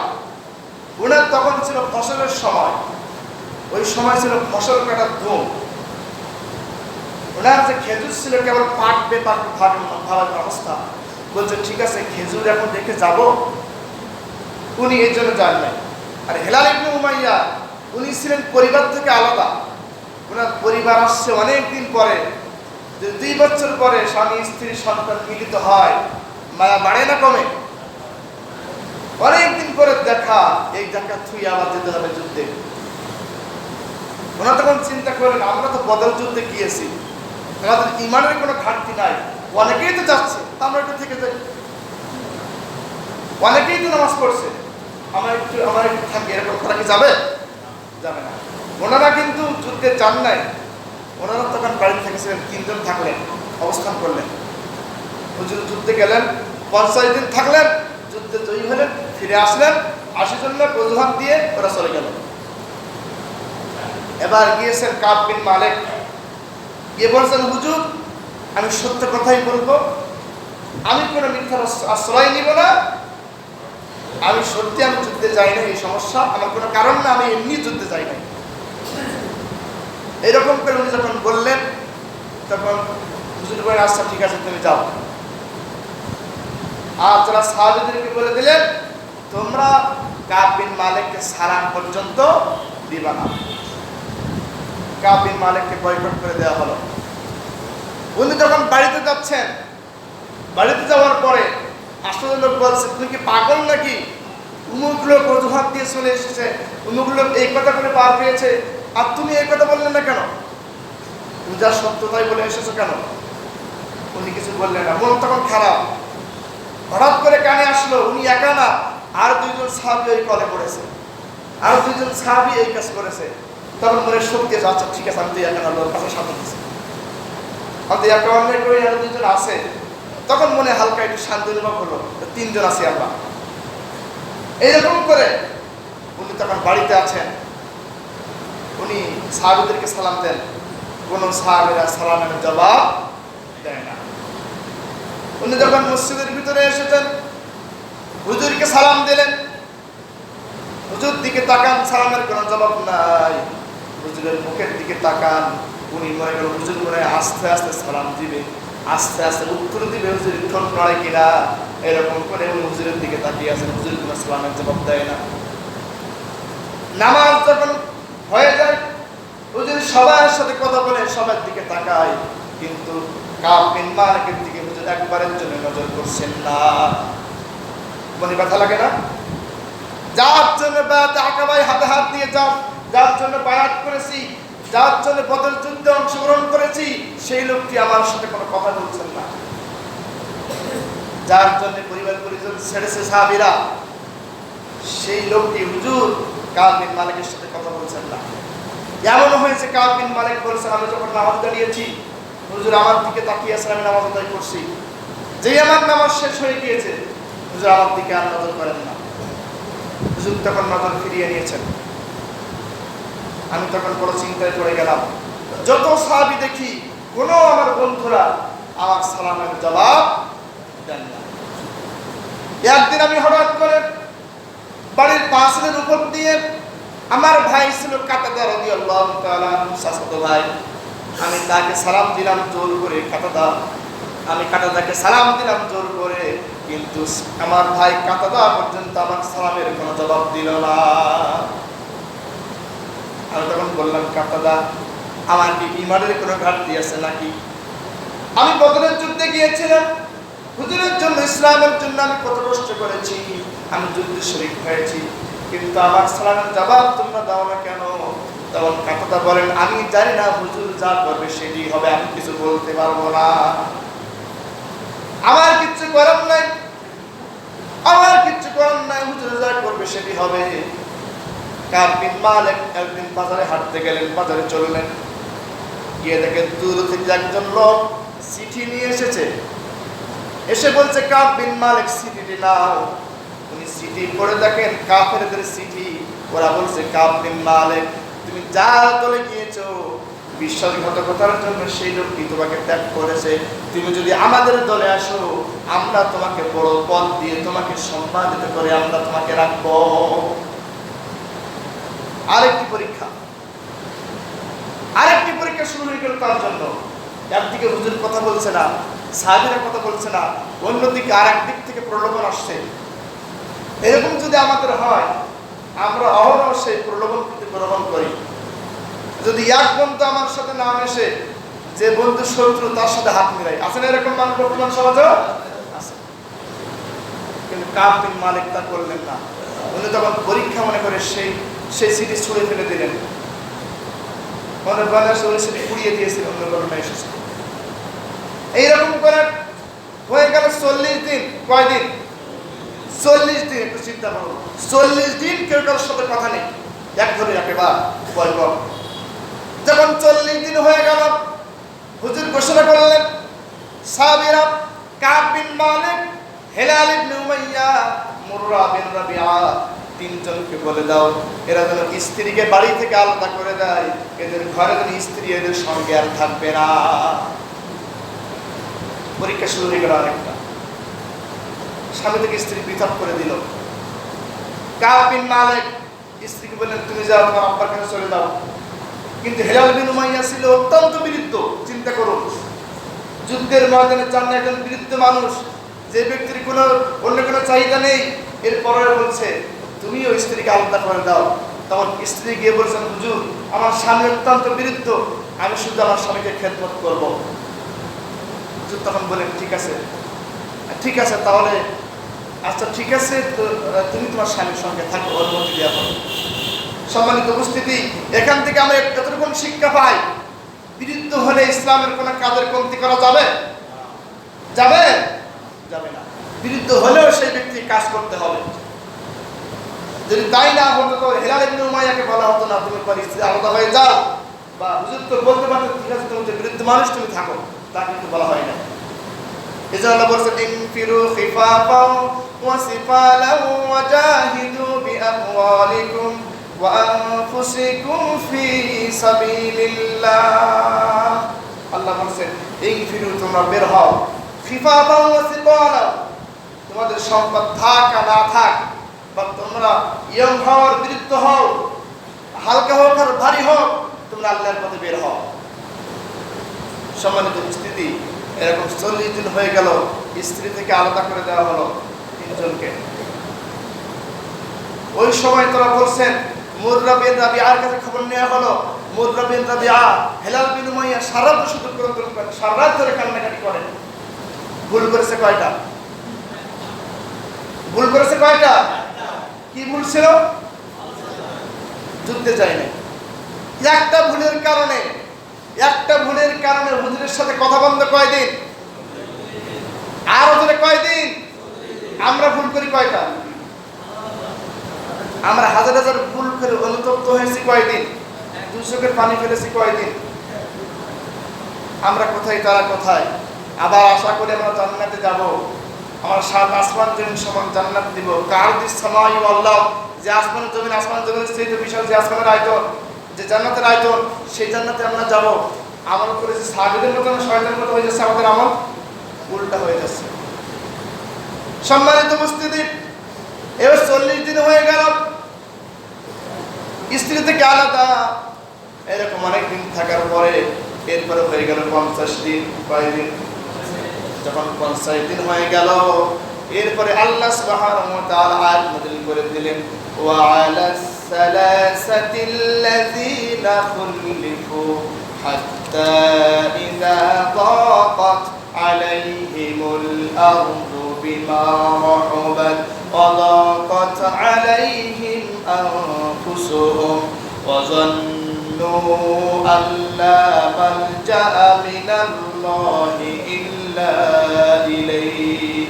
ওনার তখন ছিল ফসলের সময়, ওই সময় ছিল ফসল কাটার ধুম। ওনার যে খেজুর ছিল কেবল পাকবে ভাবার অবস্থা। বলছে ঠিক আছে খেজুর এখন দেখে যাব, উনি এর জন্য যান নাই। আর হিলাল ইবনে উমাইয়া উনি ছিলেন পরিবার থেকে আলাদা। ওনার পরিবার আসছে অনেক দিন পরে, যে 2 বছর পরে স্বামী স্ত্রী সন্তান মিলিত হয়, মায়া বাড়ে না কমে? অনেকদিন পরে দেখা, এই দেখা থুই আবার যেতে হবে যুদ্ধে। ওনারা তখন চিন্তা করেন আমরা তো বদর যুদ্ধে গিয়েছি, আমাদের ইমানের কোনো ঘাটতি নাই, অনেকেই তো যাচ্ছে, আমরা একটু থেকে যাই। অনেকেই তো নামাজ পড়ছে, আমরা একটু থাকি, এরকম করা কি যাবে? যাবে না। ওনারা কিন্তু যুদ্ধে যান নাই। ওনারা তখন বাড়িতে থেকেছিলেন, 3 জন থাকলেন, অবস্থান করলেন। হুজুর যুদ্ধে গেলেন, 50 দিন থাকলেন, যুদ্ধে জয়ী হলেন, ফিরে আসলেন। 80 জন লোক অজুহাত দিয়ে ওরা চলে গেল। এবার গিয়েছেন কাব বিন মালিক, গিয়ে বলছেন হুজুর আমি সত্য কথাই বলবো, আমি কোনো মিথ্যার আশ্রয় নিব না, আমি সত্যি আমি যুদ্ধে যাই না, এই সমস্যা আমার কোনো কারণ না, আমি এমনি যুদ্ধে যাই নাই। এরকম করে উনি যখন বললেন তখন হুজুর বলেন আচ্ছা ঠিক আছে তুমি যাও। আর যারা সাহাবীদেরকে বলে দিলেন তোমরা কাব বিন মালিককে সালাম পর্যন্ত দিবা না। কাব বিন মালিককে বয়কট করে দেওয়া হলো। উনি যখন বাড়িতে যাচ্ছেন, বাড়িতে যাওয়ার পরে আসলে লোক বলছে তুমি কি পাগল নাকি? উমুক লোক অজুহাত দিয়ে চলে এসেছে, উমুক লোক এই কথা বলে পার পেয়েছে, আর তুমি এই কথা বললেন না কেন? তুমি যা সত্যতাই বলে এসেছো কেন? উনি কিছু বললেন না, মন তখন খারাপ। হঠাৎ করে কানে আসলো উনি একা না, আর 2 জন সাহাবী ওই কলে পড়েছে, আর 2 জন সাহাবী এই কাজ করেছে। তখন মনে শক্তি আচ্ছা ঠিক আছে আমি তো একা না, লোক কাছে সাথে দিচ্ছি, আমি তো একা অন্যায় করে আর 2 জন আছে। তখন মনে হালকা একটু শান্তি অনুভব হলো, 3 জন আছি আমরা। এইরকম করে উনি তখন বাড়িতে আছেন। উনি সাহাবীদেরকে সালাম দেন, কোন সাহাবীরা সালামের জবাব দেয় না। উনি যখন মসজিদের ভিতরে এসেছেন, হুজুরকে সালাম দিলেন, হুজুর দিকে তাকান, সালামের কোনো জবাব নাই। হুজুরের মুখের দিকে তাকান, উনি মনে করেন হুজুর মনে আস্তে আস্তে সালাম দিবে, আস্তে আস্তে উত্তর দিবে, হুজুর ঠোঁট নড়ে কিনা এরকম করে উনি হুজুরের দিকে তাকিয়ে আছেন। হুজুর কোনো সালামের জবাব দেয় না। নামাজ যখন হয়ে যায়, হুজুর সবার সাথে কথা বলে সবার দিকে তাকায়, কিন্তু কাব বিন মালিকের দিকে হুজুর একবারের জন্য নজর করছেন না। মনে ব্যথা লাগে না? যার জন্য বায়াতে আকাবায় হাতে হাত দিয়ে যার জন্য বায়াত করেছি, যার জন্য বদর যুদ্ধে অংশগ্রহণ করেছি, সেই লোকটি আমার সাথে কোনো কথা বলছেন না। যার জন্য পরিবার পরিজন ছেড়েছে সাহাবীরা, সেই লোকটি হুজুর কাব বিন মালিকের সাথে কথা বলছেন না। এমন হয়েছে কাব বিন মালিক বলছেন আমি যখন নামাজ দাঁড়িয়েছি হুজুর আমার দিকে তাকিয়ে আছেন, আমি নামাজ আদায় করছি, যেই আমার নামাজ শেষ হয়ে গিয়েছে হুজুর আমার দিকে আর নজর করেন না। হুজুর তখন নজর ফিরিয়ে নিয়েছেন। আমি তখন বড় চিন্তায় পড়ে গেলাম, যত সাহাবী দেখি কোনো আমার বন্ধুরা আমার সালামের জবাব দেন না। একদিন আমি হঠাৎ করে বাড়ির পাশের উপর দিয়ে আমার ভাই ছিল কাতাদা রাদিয়াল্লাহু তাআলা চাচাতো ভাই, আমি তাকে সালাম দিলাম জোর করে, আমি কাতাদাকে সালাম দিলাম জোর করে, কিন্তু আমার ভাই কাতাদা পর্যন্ত আমার সালামের কোনো জবাব দিল না। আমি তখন বললাম কাতাদা আমার কি ইমানের কোনো ঘাটতি আছে নাকি? আমি বদরের যুদ্ধে গিয়েছিলাম, হুজুরের জন্য, ইসলামের জন্য আমি কত কষ্ট করেছি, আমি যুদ্ধে শরীক হয়েছি, কিন্তু আমার সালামের জবাব তোমরা দাও না কেন? তখন কাকাটা বলেন, আমি জানি না, হুজুর যা করবে সেটি হবে, আমি কিছু বলতে পারবো না, আমার কিচ্ছু করার নাই, আমার কিচ্ছু করার নাই, হুজুর যা করবে সেটি হবে। কাব বিন মালিক একদিন বাজারে হাঁটতে গেলেন, বাজারে চললেন, গিয়ে দেখেন দূর থেকে একজন লোক চিঠি নিয়ে এসেছে, এসে বলছে, কাব বিন মালিক চিঠিটি নাও। উনি চিঠি পড়ে দেখেন কাফেরদের চিঠি, ওরা বলছে, কাব বিন মালিক তুমি যা দলে গিয়েছো, বিশ্বাসঘাতকতার জন্য সেই লোকটি তোমাকে ত্যাগ করেছে, তুমি যদি আমাদের দলে আসো, আমরা তোমাকে বড় পদ দিয়ে তোমাকে সম্মানিত করে আমরা তোমাকে রাখবো। আরেকটি পরীক্ষা শুরু হয়ে গেল তার জন্য। একদিকে হুজুর কথা বলছে না, সাহাবীরা কথা বলছে না, অন্যদিকে আর একদিক থেকে প্রলোভন আসছে। এরকম যদি আমাদের হয়, আমরা অহরহ সেই প্রলোভন গ্রহণ করি। যদি এক বন্ধু আমার সাথে না এসে যে বন্ধু শত্রু তার সাথে হাত মিলাই, আছে না এরকম মানুষ বর্তমান সমাজে আছে? কিন্তু কাব বিন মালিক তা করলেন না। উনি তখন পরীক্ষা মনে করে সেই সিটি ছুঁড়ে ফেলে দিলেন, মনে ওই সিটি পুড়িয়ে দিয়েছিল, অন্য ঘটনা এসেছে। এইরকম করে হয়ে গেল 40 দিন। কয়দিন? 40 দিন। একটু চিন্তা করো, 40 দিন কেউ কারোর সাথে কথা নেই, এক ধরে একেবার বলব। যখন 40 দিন হয়ে গেল, হুজুর ঘোষণা করলেন, সাহাবীরা কাব বিন মালিক, হিলাল ইবনে উমাইয়া, মুররা বিন রাবিআ, তিনজনকে বলে দাও এরা যেন স্ত্রীকে বাড়ি থেকে আলাদা করে দেয়, এদের ঘরে যেন স্ত্রী এদের সঙ্গে আর থাকবে না। পরীক্ষা শুরু হয়ে গেল আরেকটা। স্বামী থেকে স্ত্রী পৃথক করে দিল। কাব বিন মালিক স্ত্রীকে বললেন, তুমি যাও, তোমার আব্বার কাছে চলে যাও। কিন্তু হিলাল বিন উমাইয়া ছিল অত্যন্ত বিরুদ্ধ। চিন্তা করুন, যুদ্ধের ময়দানে চান একজন বিরুদ্ধ মানুষ, যে ব্যক্তির কোনো অন্য কোনো চাহিদা নেই, এরপরে বলছে তুমি ওই স্ত্রীকে আলাদা করে দাও। তখন স্ত্রী গিয়ে বলছেন, হুজুর আমার স্বামী অত্যন্ত বিরুদ্ধ, আমি শুধু আমার স্বামীকে খেদমত করব। হুজুর তখন বলেন, ঠিক আছে তাহলে, আচ্ছা ঠিক আছে, তুমি তোমার স্বামীর সঙ্গে থাকো, অনুমতি দেওয়া হবে। সম্মানিত উপস্থিতি, এখান থেকে আমরা এতটুকু শিক্ষা পাই, বিরুদ্ধ হলে ইসলামের কোন কাজের কমতি করা যাবে? যাবে না। বিরুদ্ধ হলেও সেই ব্যক্তি কাজ করতে হবে। যদি তাই না হতো তো হিলাল ইবনে উমাইয়াকে বলা হতো না, তুমি পরে স্ত্রী আলাদা হয়ে যাও, বা হুজুর তো বলতে পারতেন, ঠিক আছে তুমি বিরুদ্ধ মানুষ, তুমি থাকো, তা কিন্তু বলা হয় না। এজন্য আল্লাহ বলেছেন, ইনফিরু খিফাফাও ওয়া সিফালাও ওয়া জাহিদু বিআমওয়ালিকুম ওয়া আনফুসিকুম ফি সাবিলিল্লাহ। আল্লাহ বলেছেন, ইনফিরু তোমরা বের হও, খিফাফাও ওয়া সিফালাও, তোমাদের সম্পদ থাক আর না থাক, বা তোমরা ইয়ং হওয়ার বিরুদ্ধ হও, হালকা হোক আর ভারী হোক, তোমরা আল্লাহর পথে বের হও। সম্মানিত উপস্থিতি, এরকম 40 দিন হয়ে গেল, স্ত্রী থেকে আলাদা করে দেওয়া হলো তিনজনকে। ওই সময় তারা বলছেন, মুররা বিন রাবিআর কাছে খবর নেওয়া হলো, মুররা বিন রাবিআ হিলাল বিন উমাইয়া সারা রাত শুধু সারা রাত ধরে কান্নাকাটি করেন। ভুল করেছে কয়টা? কি ভুল ছিল? যুদ্ধে যায় না। একটা ভুলের কারণে হুজুরের সাথে কথা বন্ধ কয়দিন? আর ওদের কয়দিন? আমরা ভুল করি কয়টা? আমরা হাজার হাজার ভুল করে অনুতপ্ত হয়েছি কয়দিন? 2 চোখের পানি ফেলেছি কয়দিন? আমরা কোথায়, তারা কোথায়? আবার আশা করি আমরা জান্নাতে যাব, আমার 7 আসমান জমিন সমান জান্নাত দিব। কার দিস সামাই আল্লাহ, যে আসমান জমিনের চেয়ে বিশাল যে আসমানের আয়তন, যে জান্নাতের আয়তন, সেই জান্নাতে আমরা যাব। আমল করেছি সাহাবীদের মতো না শয়তানের মতো হয়ে যাচ্ছে, আমাদের আমল উল্টা হয়ে যাচ্ছে। সম্মানিত উপস্থিতি, এবার 40 দিন হয়ে গেল, স্ত্রী থেকে আলাদা। এরকম অনেক দিন থাকার পরে এরপরে হয়ে গেল 50 দিন। কয়দিন? যখন 50 দিন হয়ে গেল, এরপরে আল্লাহ সুবহানাহু ওয়া তাআলা আয়াত নাযিল করে দিলেন, ওয়া আলাস সালাসাতিল্লাযীনা খুলিফু حتى إذا ضاقت عليهم الأرض بما رحبت وضاقت عليهم أنفسهم وظنوا أن لا ملجأ من الله إلا إليه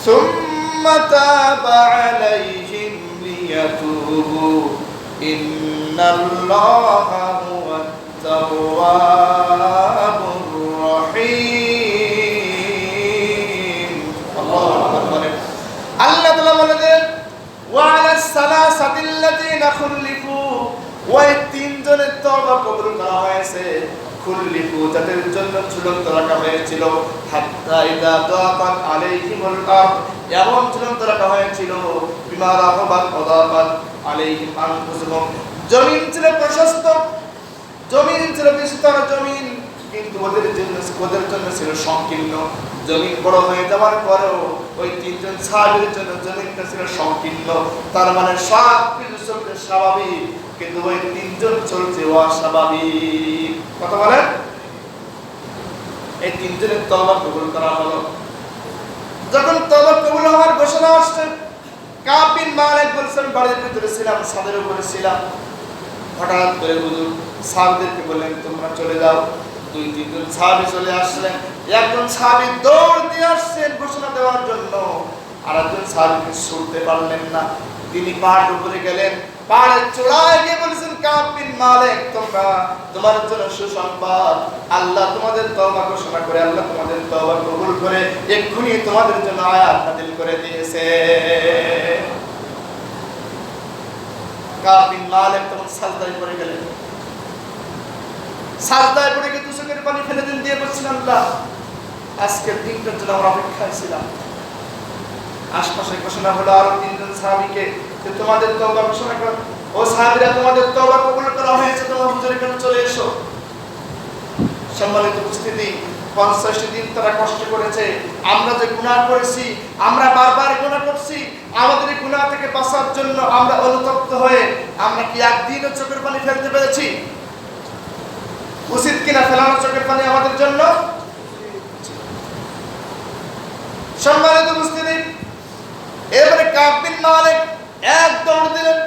ثم تاب عليهم ليتوبوا إن الله هو التواب الرحيم الله أكبر আল্লাহ তাআলা বলেন ওয়ালা সালাসাতিল্লাযিনা খুলিফু ওই তিনজনের তওবা কবুল করা হয়েছে খুলিফু তাদের জন্য ঝুলন্ত রাখা হয়েছিল হাত্তা ইদা দাকাত আলাইহিমুল আরদ এমন ঝুলন্ত রাখা হয়েছিল বিমা রাহাবাত ওয়াদাকাত আলাইহিম আনফুসুহুম জমিন ছিল প্রশস্ত জমিন ছিল বিস্তার জমিন কিন্তু ওদের জন্য ছিল সংকীর্ণ জমিন বড় হয়ে যাওয়ার পরেও ওই তিনজন সাহাবীর জন্য জমিনটা ছিল সংকীর্ণ তার মানে সব কিছু চলছে স্বাভাবিক কিন্তু ওই তিনজন চলছে অস্বাভাবিক কথা বলেন এই তিনজনের তওবা কবুল করা হলো যখন তওবা কবুল হওয়ার ঘোষণা আসছে কাব বিন মালিক বলছেন বাড়ির ভিতরে ছিলাম ছাদের উপরে ছিলাম হঠাৎ করে হুজুর সাহাবীদেরকে বললেন তোমরা চলে যাও দুই তিনজন সাহাবী চলে আসলেন একজন সাহাবী দৌড় দিয়ে আসছেন ঘোষণা দেওয়ার জন্য আর একজন সাহাবীকে ছুটতে পারলেন না তিনি পাহাড়ের উপরে গেলেন পাহাড়ের চূড়ায় গিয়ে বলেছেন কাব বিন মালিক তোমার জন্য সুসংবাদ আল্লাহ তোমাদের তওবা ঘোষণা করে আল্লাহ তোমাদের তওবা কবুল করে এক্ষুনি তোমাদের জন্য আয়াত নাযিল করে দিয়েছে কাব বিন মালিক তখন সাজদায় পড়ে গেলেন সাজদায় পড়ে গিয়ে চোখের পানি ফেলে দিয়ে বলছেন আল্লাহ আজকের দিনটার জন্য আমরা অপেক্ষায় ছিলাম আশপাশে ঘোষণা হলো আরো তিনজন সাহাবীকে যে তোমাদের তওবা ঘোষণা করো ও সাহাবীরা তোমাদের তওবা কবুল করা হয়েছে তোমরা হুজুরের কাছে চলে এসো সম্মানিত উপস্থিতি 50 দিন তারা কষ্ট করেছে আমরা যে গুনাহ করেছি আমরা বারবার গুনাহ করছি আমাদের এই গুনাহ থেকে বাঁচার জন্য আমরা অনুতপ্ত হয়ে আমরা কি একদিনও চোখের পানি ফেলতে পেরেছি উচিত কিনা ফেলানো চোখের পানি আমাদের জন্য সম্মানিত উপস্থিতি এবারে কাব বিন মালিক এক দৌড় দিলেন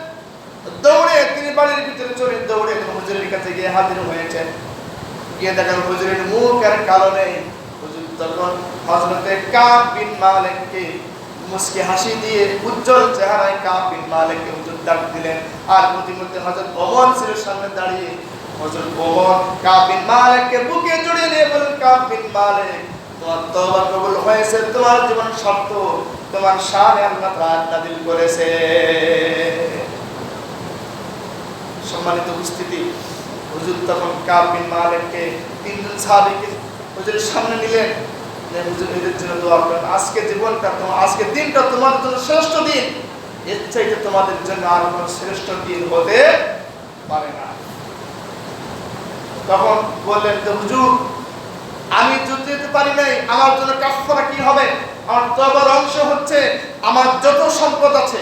দৌড়ে তিনি বাড়ির ভিতরে চলে দৌড়ে হুজুরের কাছে গিয়ে হাজির হয়েছেন গিয়ে দেখেন হুজুরের মুখ আর কালো নেই হুজুর তখন হযরতে কাব বিন মালিককে মুস্কি হাসি দিয়ে উজ্জ্বল চেহারায় কাব বিন মালিককে হুজুর ডাক দিলেন আর প্রতিমধ্যে হযরত ওমর ছিল সামনে দাঁড়িয়ে হযরত ওমর কাব বিন মালিককে বুকে জড়িয়ে নিয়ে বলেন কাব বিন মালিক তোমার তওবা কবুল হয়েছে তোমার জীবন সত্য তোমার শানে আল্লাহ তাআলা নাযিল করেছে সম্মানিত উপস্থিতি হুজুর তখন কাব বিন মালিককে তিনজন সাহাবীকে হুজুরের সামনে নিলেন হুজুর এদের জন্য দোয়া করেন আজকে জীবনটা তোমার আজকে দিনটা তোমাদের জন্য শ্রেষ্ঠ দিন এর চাইতে তোমাদের জন্য আর কোনো শ্রেষ্ঠ দিন হতে পারে না তখন বললেন যে হুজুর আমি যুদ্ধে যেতে পারি নাই আমার জন্য কাফারা কি হবে আমার তওবার অংশ হচ্ছে আমার যত সম্পদ আছে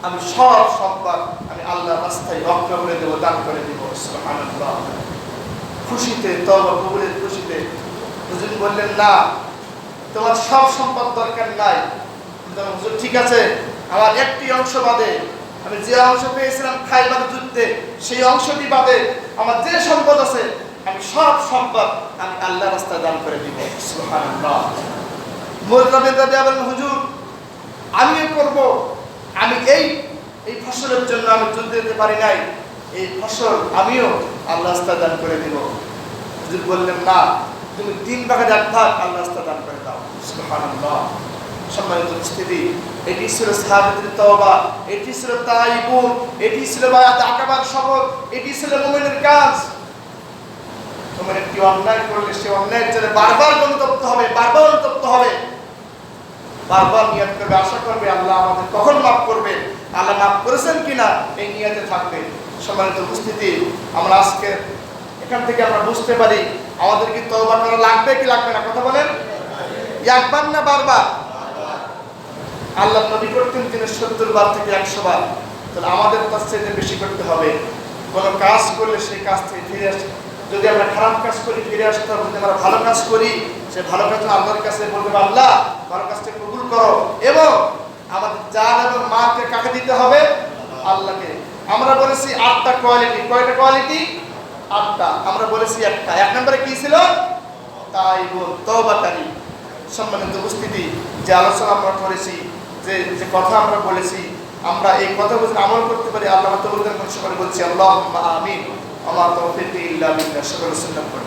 আমি সব সম্পদ আমি আল্লাহর রাস্তায় ওয়াকফ করে দেব দান করে দেব সুবহানাল্লাহ খুশিতে তওবা কবুলের খুশিতে হুজুর বললেন না তোমার সব সম্পদ দরকার নাই হুজুর ঠিক আছে আমার একটি অংশ বাদে আমি যে অংশ পেয়েছিলাম খাইবার যুদ্ধে সেই অংশটি বাদে আমার যে সম্পদ আছে আমি সব সম্পদ আমি আল্লাহর রাস্তায় দান করে দিব সুবহানাল্লাহ মুরতাবিদা বলেন হুজুর আমিও করব আমি এই ফসলের জন্য আমি যুদ্ধে যেতে পারি নাই এই ফসল আমিও আল্লাহর রাস্তায় দান করে দিব হুজুর বললেন না তুমি 3 ভাগের 1 ভাগ আল্লাহর রাস্তায় দান করে দাও সুবহানাল্লাহ সম্মানিত উপস্থিতি এটি ছিল সাহাবীদের তওবা এটি ছিল তাইবুন এটি ছিল বায়াত আকাবার শপথ এটি ছিল মুমিনের কাজ তোমার একটি অন্যায় করলে সে অন্যায়ের জন্য বারবার অনুতপ্ত হবে বারবার নিয়ত করবে আশা করবে আল্লাহ আমাদের কখন মাফ করবে আল্লাহ মাফ করেছেন কিনা এই নিয়তে থাকবে সম্মানিত উপস্থিতি আমরা আজকে এখান থেকে আমরা বুঝতে পারি আমাদের কি তওবা করা লাগবে কি লাগবে না কথা বলেন একবার না বারবার আল্লাহ নবী করতেন তিনি 70 বার থেকে 100 বার তাহলে আমাদের তার চেয়ে বেশি করতে হবে কোনো কাজ করলে সেই কাজ থেকে ফিরে যদি আমরা খারাপ কাজ করি ফিরে আসতে হবে, যদি আমরা ভালো কাজ করি সে ভালো কাজ আল্লাহর কাছে বলতে হবে আল্লাহ ভালো কাজটা কবুল করো, এবং আমাদের জান এবং মাকে কাকে দিতে হবে? আল্লাহকে। আমরা বলেছি 8টা কোয়ালিটি। কয়টা কোয়ালিটি? 8টা। আমরা বলেছি একটা, 1 নম্বরে কি ছিল? তাইবুন, তওবাকারী। সম্মানিত উপস্থিতি, যে আলোচনা আমরা করেছি, যে কথা আমরা বলেছি, আমরা এই কথা বুঝে আমল করতে পারি। আল্লাহ তৌফিক দান করুন। সকলে বলছি আল্লাহুম্মা আমিন। ওয়া মা তাওফীকি ইল্লা বিল্লাহ। সকলে সুন্নাত পড়ি।